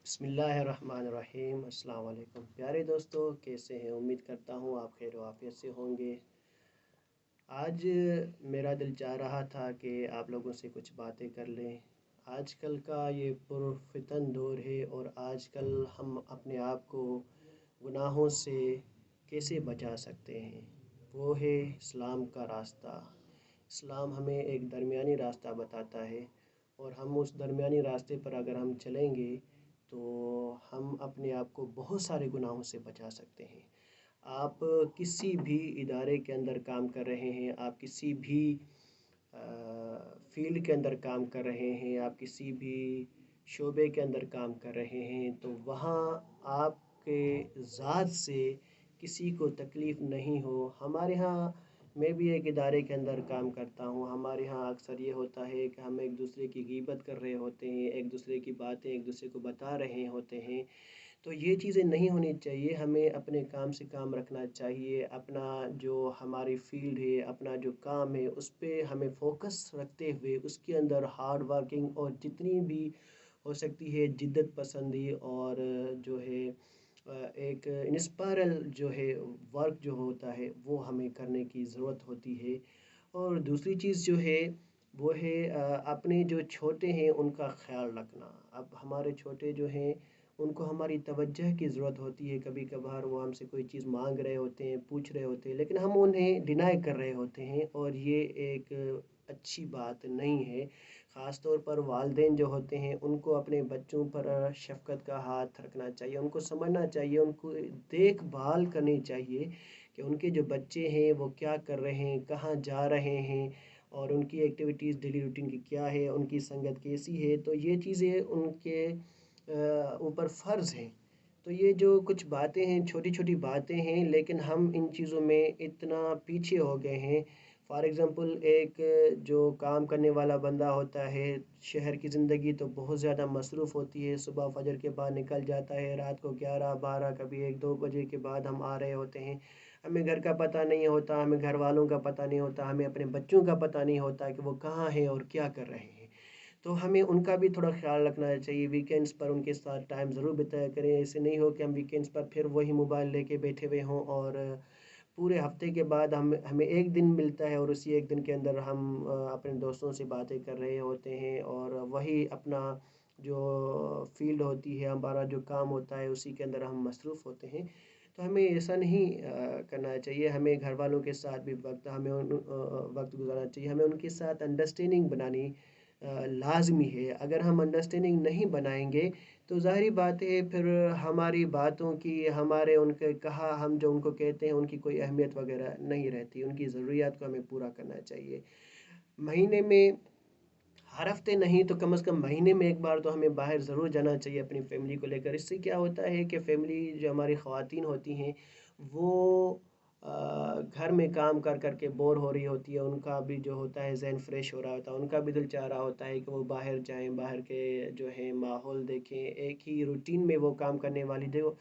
बिस्मिल्लाहिर्रहमानिर्रहीम। अस्सलाम वालेकुम प्यारे दोस्तों, कैसे हैं? उम्मीद करता हूँ आप खैर आफियत से होंगे। आज मेरा दिल चाह रहा था कि आप लोगों से कुछ बातें कर लें। आजकल का ये पुरफितन दौर है और आजकल हम अपने आप को गुनाहों से कैसे बचा सकते हैं, वो है इस्लाम का रास्ता। इस्लाम हमें एक दरमियानी रास्ता बताता है और हम उस दरमियानी रास्ते पर अगर हम चलेंगे तो हम अपने आप को बहुत सारे गुनाहों से बचा सकते हैं। आप किसी भी इदारे के अंदर काम कर रहे हैं, आप किसी भी फील्ड के अंदर काम कर रहे हैं, आप किसी भी शोबे के अंदर काम कर रहे हैं, तो वहाँ आपके ज़ात से किसी को तकलीफ़ नहीं हो। हमारे यहाँ मैं भी एक इदारे के अंदर काम करता हूँ। हमारे यहाँ अक्सर ये होता है कि हम एक दूसरे की गीबत कर रहे होते हैं, एक दूसरे की बातें एक दूसरे को बता रहे होते हैं। तो ये चीज़ें नहीं होनी चाहिए। हमें अपने काम से काम रखना चाहिए। अपना जो हमारी फ़ील्ड है, अपना जो काम है, उस पे हमें फ़ोकस रखते हुए उसके अंदर हार्ड वर्किंग और जितनी भी हो सकती है जिद्दत पसंदी और जो है एक इंस्पायरल जो है वर्क जो होता है वो हमें करने की ज़रूरत होती है। और दूसरी चीज़ जो है वो है अपने जो छोटे हैं उनका ख़्याल रखना। अब हमारे छोटे जो हैं उनको हमारी तवज्जो की ज़रूरत होती है। कभी कभार वो हमसे कोई चीज़ मांग रहे होते हैं, पूछ रहे होते हैं, लेकिन हम उन्हें डिनाई कर रहे होते हैं और ये एक अच्छी बात नहीं है। ख़ास तौर पर वालिदैन जो होते हैं उनको अपने बच्चों पर शफ़क़त का हाथ रखना चाहिए, उनको समझना चाहिए, उनको देखभाल करनी चाहिए कि उनके जो बच्चे हैं वो क्या कर रहे हैं, कहाँ जा रहे हैं और उनकी एक्टिविटीज़ डेली रूटीन की क्या है, उनकी संगत कैसी है। तो ये चीज़ें उनके ऊपर फ़र्ज़ हैं। तो ये जो कुछ बातें हैं, छोटी छोटी बातें हैं, लेकिन हम इन चीज़ों में इतना पीछे हो गए हैं। फॉर एग्ज़ाम्पल एक जो काम करने वाला बंदा होता है, शहर की ज़िंदगी तो बहुत ज़्यादा मसरूफ़ होती है। सुबह फजर के बाद निकल जाता है, रात को 11 12 कभी 1 2 बजे के बाद हम आ रहे होते हैं। हमें घर का पता नहीं होता, हमें घर वालों का पता नहीं होता, हमें अपने बच्चों का पता नहीं होता कि वो कहाँ हैं और क्या कर रहे हैं। तो हमें उनका भी थोड़ा ख़्याल रखना चाहिए। वीकेंड्स पर उनके साथ टाइम ज़रूर बिताया करें। ऐसे नहीं हो कि हम वीकेंड्स पर फिर वही मोबाइल लेके बैठे हुए हों और पूरे हफ्ते के बाद हमें एक दिन मिलता है और उसी एक दिन के अंदर हम अपने दोस्तों से बातें कर रहे होते हैं और वही अपना जो फील्ड होती है, हमारा जो काम होता है, उसी के अंदर हम मसरूफ़ होते हैं। तो हमें ऐसा नहीं करना चाहिए। हमें घर वालों के साथ भी वक्त गुजारना चाहिए। हमें उनके साथ अंडरस्टैंडिंग बनानी लाजमी है। अगर हम अंडरस्टैंडिंग नहीं बनाएंगे तो ज़ाहिर बात है फिर हमारी बातों की, हमारे उनके कहा हम जो उनको कहते हैं उनकी कोई अहमियत वगैरह नहीं रहती। उनकी ज़रूरियात को हमें पूरा करना चाहिए। महीने में हर हफ्ते नहीं तो कम से कम महीने में एक बार तो हमें बाहर ज़रूर जाना चाहिए अपनी फैमिली को लेकर। इससे क्या होता है कि फैमिली जो हमारी ख़वातीन होती हैं वो घर में काम कर कर के बोर हो रही होती है। उनका भी जो होता है ज़हन फ्रेश हो रहा होता है, उनका भी दिल चाह रहा होता है कि वो बाहर जाएं, बाहर के जो है माहौल देखें। एक ही रूटीन में वो काम करने वाली जो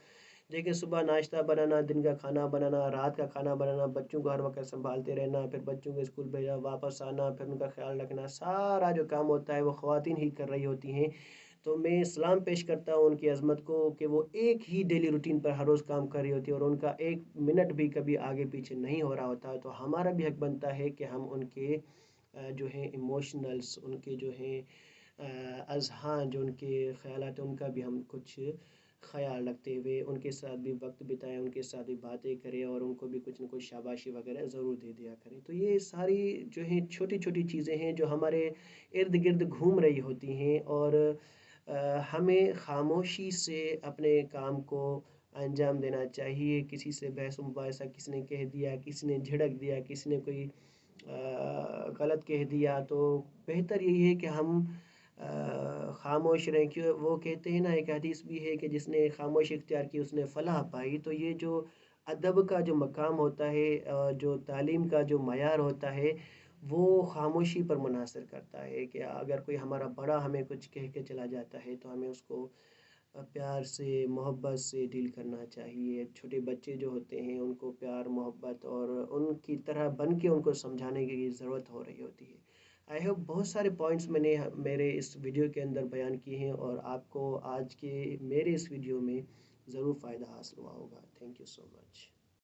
देखिए सुबह नाश्ता बनाना, दिन का खाना बनाना, रात का खाना बनाना, बच्चों को हर वक्त संभालते रहना, फिर बच्चों को स्कूल भेजना, वापस आना, फिर उनका ख्याल रखना, सारा जो काम होता है वो ख़वातीन ही कर रही होती हैं। तो मैं सलाम पेश करता हूँ उनकी अज़मत को कि वो एक ही डेली रूटीन पर हर रोज़ काम कर रही होती है और उनका एक मिनट भी कभी आगे पीछे नहीं हो रहा होता। तो हमारा भी हक बनता है कि हम उनके जो हैं इमोशनल्स, उनके जो हैं अज़हान, जो उनके ख़यालात हैं, उनका भी हम कुछ ख़याल रखते हुए उनके साथ भी वक्त बिताएं, उनके साथ भी बातें करें और उनको भी कुछ न कुछ शाबाशी वगैरह ज़रूर दे दिया करें। तो ये सारी जो हैं छोटी छोटी चीज़ें हैं जो हमारे इर्द गिर्द घूम रही होती हैं और हमें खामोशी से अपने काम को अंजाम देना चाहिए। किसी से बहस मुबाहिसा किसी ने कह दिया, किसी ने झिड़क दिया, किसी ने कोई गलत कह दिया, तो बेहतर यही है कि हम खामोश रहें। क्यों वो कहते हैं ना, एक हदीस भी है कि जिसने खामोशी इख्तियार की उसने फलाह पाई। तो ये जो अदब का जो मकाम होता है, जो तालीम का जो मयार होता है, वो खामोशी पर मुनहसर करता है कि अगर कोई हमारा बड़ा हमें कुछ कह के चला जाता है तो हमें उसको प्यार से मोहब्बत से डील करना चाहिए। छोटे बच्चे जो होते हैं उनको प्यार मोहब्बत और उनकी तरह बन के उनको समझाने की ज़रूरत हो रही होती है। آئی ہوپ بہت سارے پوائنٹس میں نے میرے اس ویڈیو کے اندر بیان کیے ہیں اور آپ کو آج کے میرے اس ویڈیو میں ضرور فائدہ حاصل ہوا ہوگا. Thank you so much.